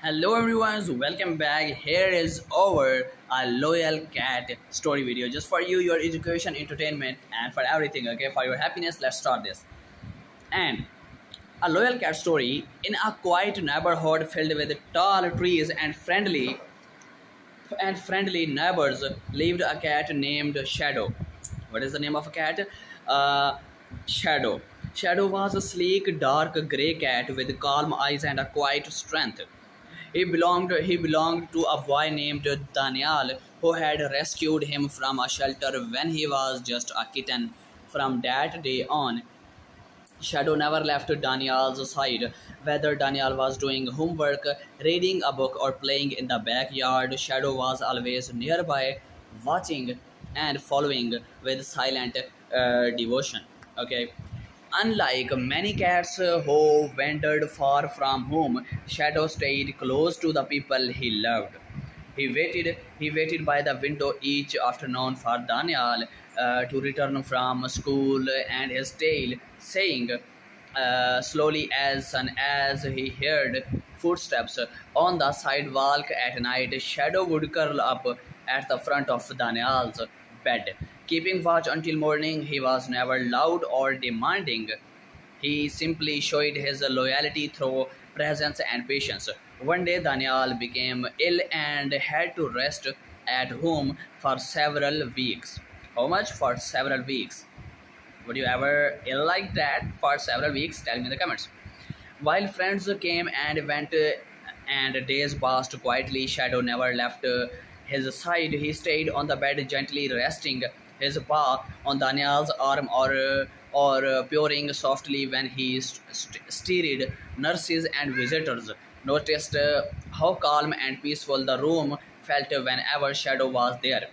Hello everyone, welcome back. Here is our a loyal cat story video just for you, your education, entertainment, and for everything. Okay, for your happiness. Let's start this. And a loyal cat story in a quiet neighborhood filled with tall trees and friendly neighbors lived a cat named Shadow. What is the name of a cat? Uh, Shadow. Shadow was a sleek, dark gray cat with calm eyes and a quiet strength. He belonged to a boy named Daniel who had rescued him from a shelter when he was just a kitten. From that day on, Shadow never left Daniel's side. Whether Daniel was doing homework, reading a book, or playing in the backyard, Shadow was always nearby, watching and following with silent devotion. Okay. Unlike many cats who wandered far from home, Shadow stayed close to the people he loved. He waited by the window each afternoon for Daniel to return from school and his tail, saying slowly as soon as he heard footsteps on the sidewalk at night, Shadow would curl up at the front of Daniel's bed, keeping watch until morning. He was never loud or demanding. He simply showed his loyalty through presence and patience. One day, Daniel became ill and had to rest at home for several weeks. How much? For several weeks. Would you ever ill like that for several weeks? Tell me in the comments. While friends came and went and days passed quietly, Shadow never left his side. He stayed on the bed, gently resting his paw on Daniel's arm or purring softly when he stirred. Nurses and visitors noticed how calm and peaceful the room felt whenever Shadow was there.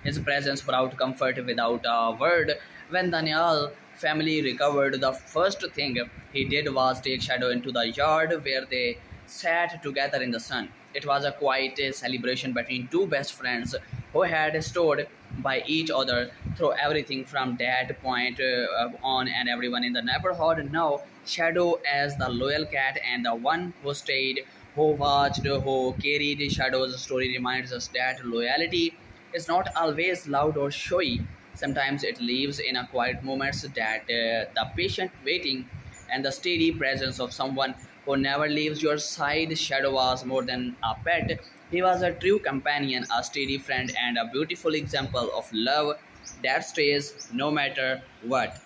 His presence brought comfort without a word. When Daniel family recovered, the first thing he did was take Shadow into the yard where they sat together in the sun. It was a quiet celebration between two best friends who had stood by each other through everything from that point on, and everyone in the neighborhood now Shadow as the loyal cat and the one who stayed, who watched, who carried. Shadow's story reminds us that loyalty is not always loud or showy. Sometimes it lives in a quiet moments, that the patient waiting and the steady presence of someone who never leaves your side. Shadow was more than a pet. He was a true companion, a steady friend, and a beautiful example of love that stays no matter what.